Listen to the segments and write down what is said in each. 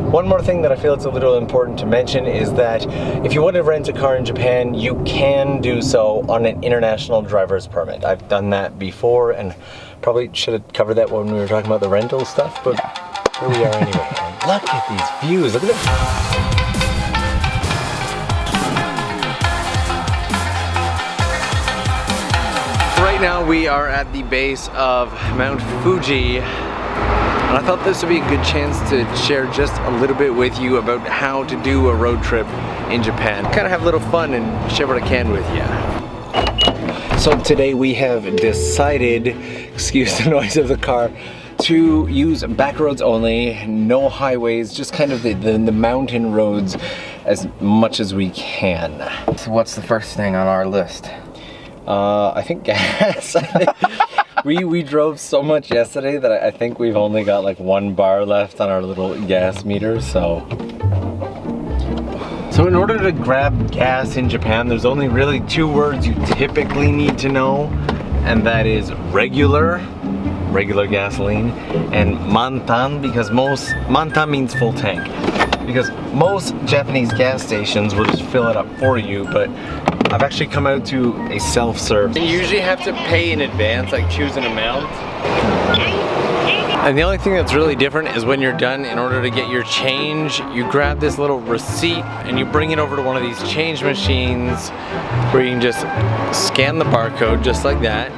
One more thing that I feel it's a little important to mention is that if you want to rent a car in Japan, you can do so on an international driver's permit. I've done that before and probably should have covered that when we were talking about the rental stuff, but here we are anyway. And look at these views, look at this. Right now we are at the base of Mount Fuji, and I thought this would be a good chance to share just a little bit with you about how to do a road trip in Japan. Kind of have a little fun and share what I can with you. So today we have decided, excuse the noise of the car, to use back roads only, no highways, just kind of the mountain roads as much as we can. So what's the first thing on our list? I think gas. We drove so much yesterday that I think we've only got like 1 bar left on our little gas meter, so in order to grab gas in Japan, there's only really 2 words you typically need to know, and that is regular gasoline, and mantan, because mantan means full tank, because most Japanese gas stations will just fill it up for you, but I've actually come out to a self-serve. You usually have to pay in advance, like choose an amount. And the only thing that's really different is when you're done, in order to get your change, you grab this little receipt and you bring it over to one of these change machines where you can just scan the barcode just like that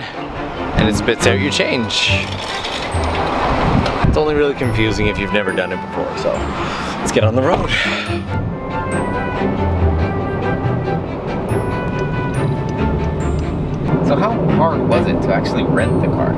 and it spits out your change. It's only really confusing if you've never done it before, so let's get on the road. So how hard was it to actually rent the car?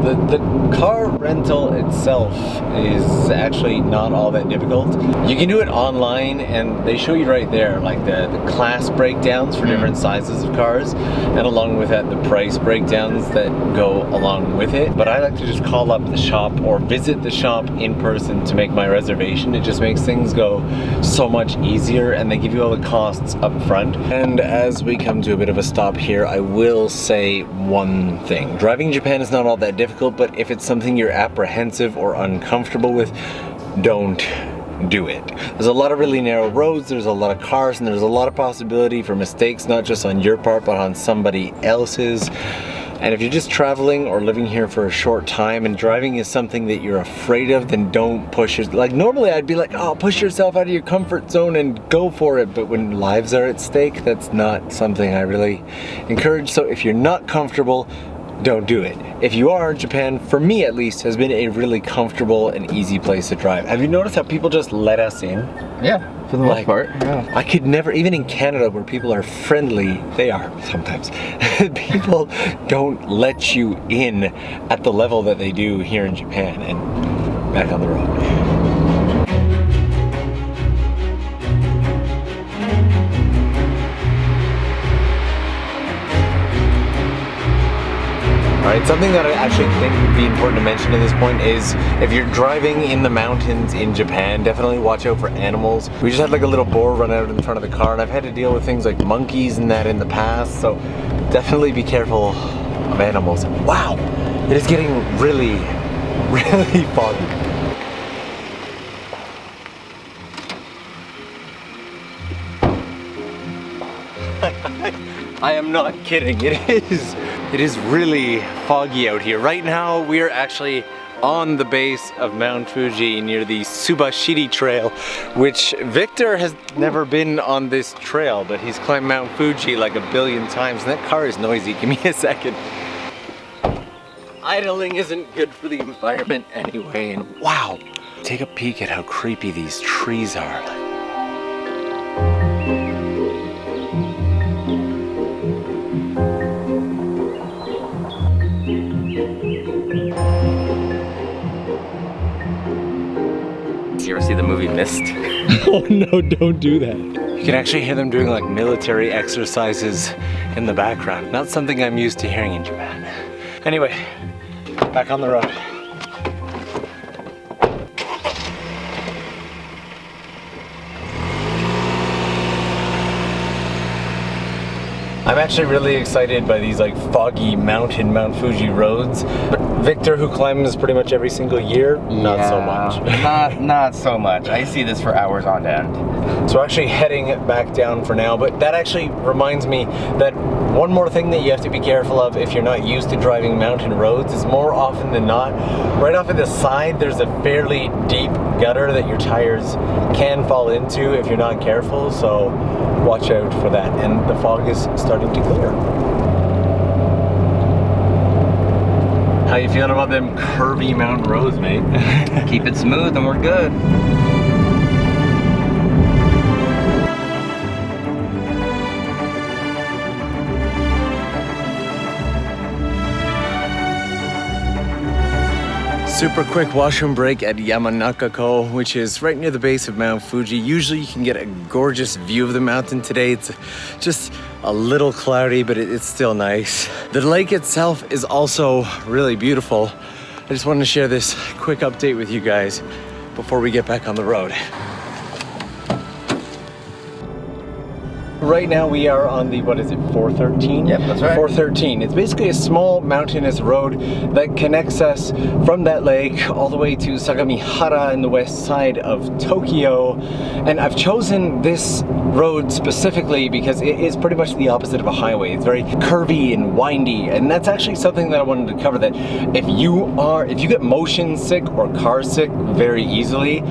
The car rental itself is actually not all that difficult. You can do it online and they show you right there like the class breakdowns for different sizes of cars, and along with that the price breakdowns that go along with it. But I like to just call up the shop or visit the shop in person to make my reservation. It just makes things go so much easier, and they give you all the costs up front. And as we come to a bit of a stop here, I will say one thing. Driving in Japan is not all that difficult, but if it's something you're apprehensive or uncomfortable with, don't do it. There's a lot of really narrow roads, there's a lot of cars, and there's a lot of possibility for mistakes, not just on your part, but on somebody else's. And if you're just traveling or living here for a short time and driving is something that you're afraid of, then don't push yourself. Like normally I'd be like, oh, push yourself out of your comfort zone and go for it. But when lives are at stake, that's not something I really encourage. So if you're not comfortable, don't do it. If you are, Japan, for me at least, has been a really comfortable and easy place to drive. Have you noticed how people just let us in? Yeah, for the most part. Yeah. I could never, even in Canada where people are friendly, they are sometimes, people don't let you in at the level that they do here in Japan. And back on the road. Alright, something that I actually think would be important to mention at this point is if you're driving in the mountains in Japan, definitely watch out for animals. We just had like a little boar run out in front of the car, and I've had to deal with things like monkeys and that in the past, so definitely be careful of animals. Wow, it is getting really, really foggy. I am not kidding, it is really foggy out here. Right now we are actually on the base of Mount Fuji near the SUBTITLE trail, which Victor has never been on this trail, but he's climbed Mount Fuji like 1 billion times, and that car is noisy. Give me a second. Idling isn't good for the environment anyway, and wow, take a peek at how creepy these trees are. Did you ever see the movie Mist? Oh no, don't do that. You can actually hear them doing like military exercises in the background. Not something I'm used to hearing in Japan. Anyway, back on the road. I'm actually really excited by these like foggy Mount Fuji roads, but Victor, who climbs pretty much every single year, not so much. not so much. I see this for hours on end. So we're actually heading back down for now, but that actually reminds me that one more thing that you have to be careful of if you're not used to driving mountain roads is more often than not, right off at the side, there's a fairly deep gutter that your tires can fall into if you're not careful, so watch out for that. And the fog is starting to clear. How you feeling about them curvy mountain roads, mate? Keep it smooth and we're good. Super quick washroom break at Yamanaka, which is right near the base of Mount Fuji. Usually you can get a gorgeous view of the mountain. Today it's just a little cloudy, but it's still nice. The lake itself is also really beautiful. I just wanted to share this quick update with you guys before we get back on the road. Right now we are on the, what is it, 413? Yep, that's right. 413. It's basically a small mountainous road that connects us from that lake all the way to Sagamihara in the west side of Tokyo. And I've chosen this road specifically because it is pretty much the opposite of a highway. It's very curvy and windy, and that's actually something that I wanted to cover, that if you get motion sick or car sick very easily,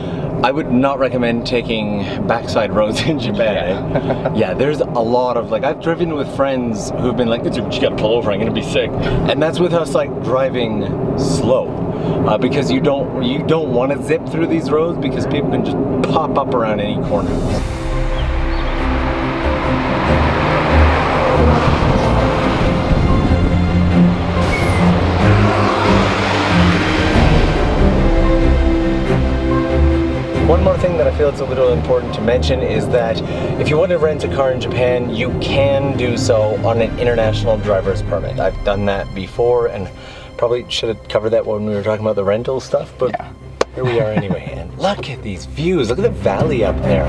I would not recommend taking backside roads in Japan. Yeah, there's a lot of, like, I've driven with friends who've been like, you gotta pull over, I'm gonna be sick. And that's with us, like, driving slow. Because you don't want to zip through these roads because people can just pop up around any corner. One more thing that I feel it's a little important to mention is that if you want to rent a car in Japan, you can do so on an international driver's permit. I've done that before and probably should have covered that when we were talking about the rental stuff, but yeah. Here we are anyway. And look at these views. Look at the valley up there.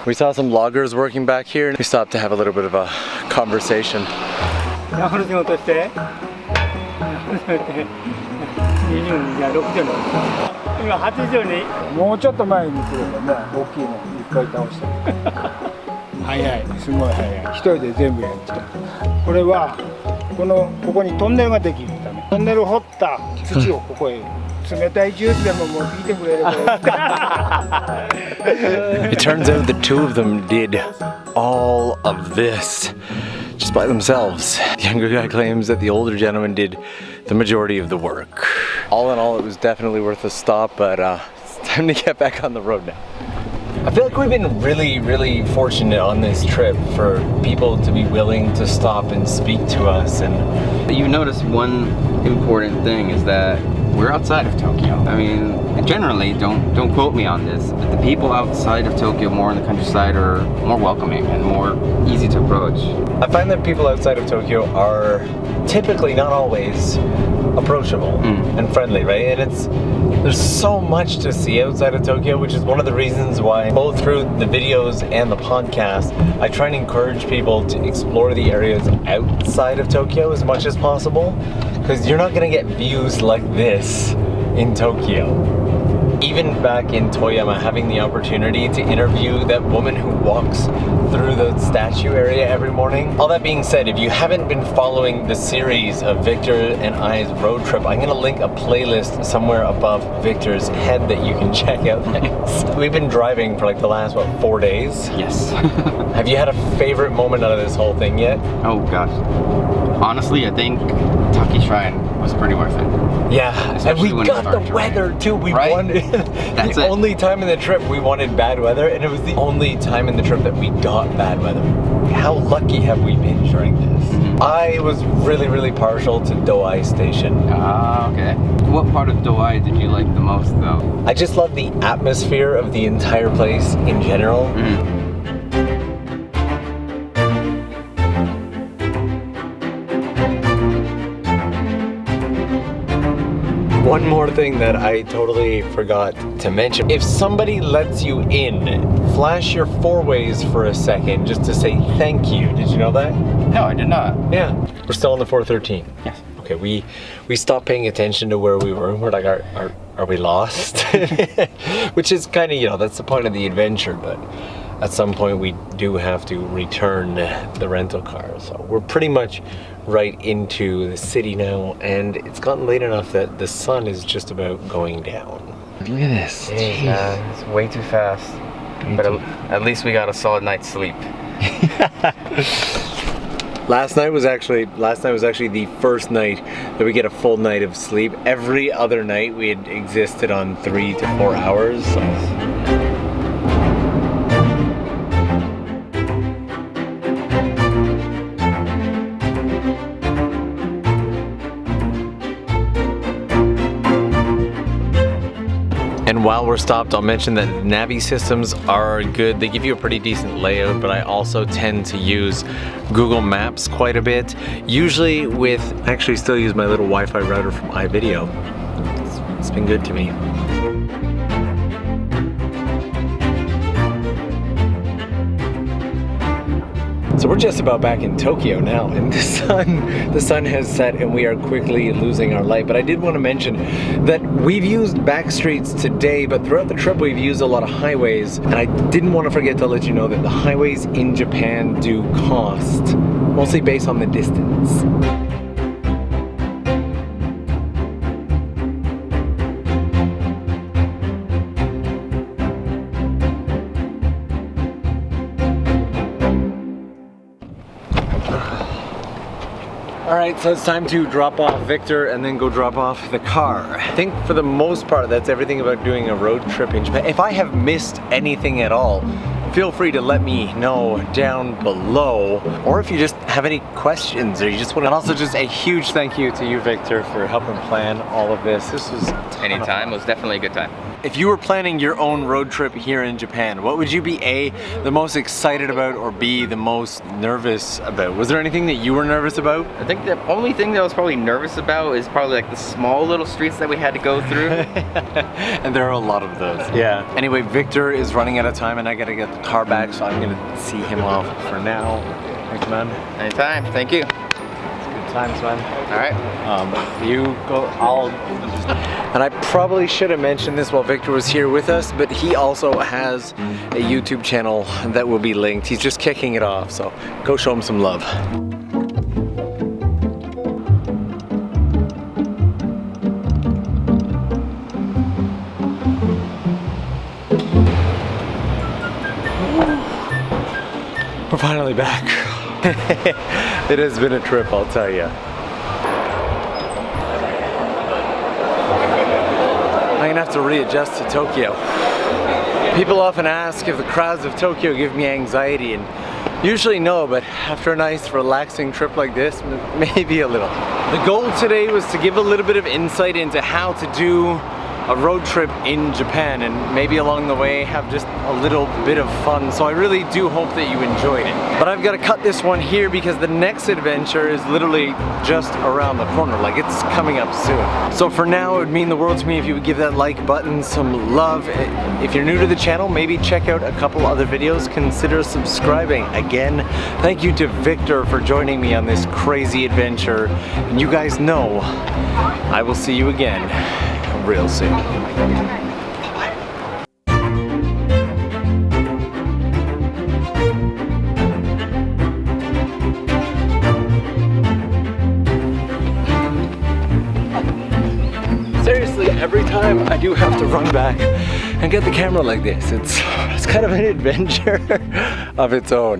We saw some loggers working back here and we stopped to have a little bit of a conversation. 長仕事して20じゃ60の今80にもうちょっと前に来ればもう大きいのいっぱい倒して早いすごい早い一人で全部やっちゃうこれはここにトンネルができるためトンネル掘った土をここへ冷たいジュースでも持ってきてくれれば It turns out the two of them did all of this just by themselves. The younger guy claims that the older gentleman did the majority of the work. All in all, it was definitely worth a stop, but it's time to get back on the road now. I feel like we've been really fortunate on this trip for people to be willing to stop and speak to us. And you notice one important thing is that we're outside of Tokyo. I mean, generally, don't quote me on this, but the people outside of Tokyo, more in the countryside, are more welcoming and more easy to approach. I find that people outside of Tokyo are typically, not always, approachable and friendly, right? And there's so much to see outside of Tokyo, which is one of the reasons why both through the videos and the podcast, I try and encourage people to explore the areas outside of Tokyo as much as possible, because you're not gonna get views like this in Tokyo. Even back in Toyama, having the opportunity to interview that woman who walks through the statue area every morning. All that being said, if you haven't been following the series of Victor and I's road trip, I'm gonna link a playlist somewhere above Victor's head that you can check out. We've been driving for like the last, what, 4 days? Yes. Have you had a favorite moment out of this whole thing yet? Oh gosh. Honestly, I think Taki Shrine was pretty worth it. Yeah, especially and we got the weather too. We wanted That's the only time in the trip we wanted bad weather, and it was the only time in the trip that we got bad weather. How lucky have we been during this? I was really partial to Douai Station. Ah, okay. What part of Douai did you like the most, though? I just love the atmosphere of the entire place in general. One more thing that I totally forgot to mention. If somebody lets you in, flash your four-ways for a second just to say thank you. Did you know that? No, I did not. Yeah. We're still on the 413. Yes. Okay, we stopped paying attention to where we were. We're like, are we lost? Which is kind of, you know, that's the point of the adventure, but at some point we do have to return the rental car. So we're pretty much right into the city now, and it's gotten late enough that the sun is just about going down. Look at this. It's way too fast. But at least we got a solid night's sleep. Last night was actually the first night that we get a full night of sleep. Every other night we had existed on 3 to 4 hours. So. And while we're stopped, I'll mention that Navi systems are good. They give you a pretty decent layout, but I also tend to use Google Maps quite a bit. Usually I actually still use my little Wi-Fi router from iVideo. It's been good to me. So we're just about back in Tokyo now, and the sun has set and we are quickly losing our light. But I did want to mention that we've used back streets today, but throughout the trip we've used a lot of highways, and I didn't want to forget to let you know that the highways in Japan do cost, mostly based on the distance. Alright, so it's time to drop off Victor and then go drop off the car. I think for the most part that's everything about doing a road trip in Japan. If I have missed anything at all, feel free to let me know down below, or if you just have any questions or you just want to. And also just a huge thank you to you, Victor, for helping plan all of this. This was Anytime. It was definitely a good time. If you were planning your own road trip here in Japan, what would you be A, the most excited about, or B, the most nervous about? Was there anything that you were nervous about? I think the only thing that I was probably nervous about is probably like the small little streets that we had to go through. And there are a lot of those. Yeah. Anyway, Victor is running out of time and I gotta get the car back, so I'm gonna see him off for now. Thanks, man. Anytime. Thank you. Good times, man. All right. You go, and I probably should have mentioned this while Victor was here with us, but he also has a YouTube channel that will be linked. He's just kicking it off, so go show him some love. We're finally back. It has been a trip, I'll tell you. I'm gonna have to readjust to Tokyo. People often ask if the crowds of Tokyo give me anxiety, and usually no, but after a nice relaxing trip like this, maybe a little. The goal today was to give a little bit of insight into how to do a road trip in Japan, and maybe along the way have just a little bit of fun. So I really do hope that you enjoyed it. But I've got to cut this one here because the next adventure is literally just around the corner. Like, it's coming up soon. So for now, it would mean the world to me if you would give that like button some love. If you're new to the channel, maybe check out a couple other videos. Consider subscribing. Again, thank you to Victor for joining me on this crazy adventure. And you guys know I will see you again real soon. Bye-bye. Seriously, every time I do have to run back and get the camera like this, it's kind of an adventure of its own.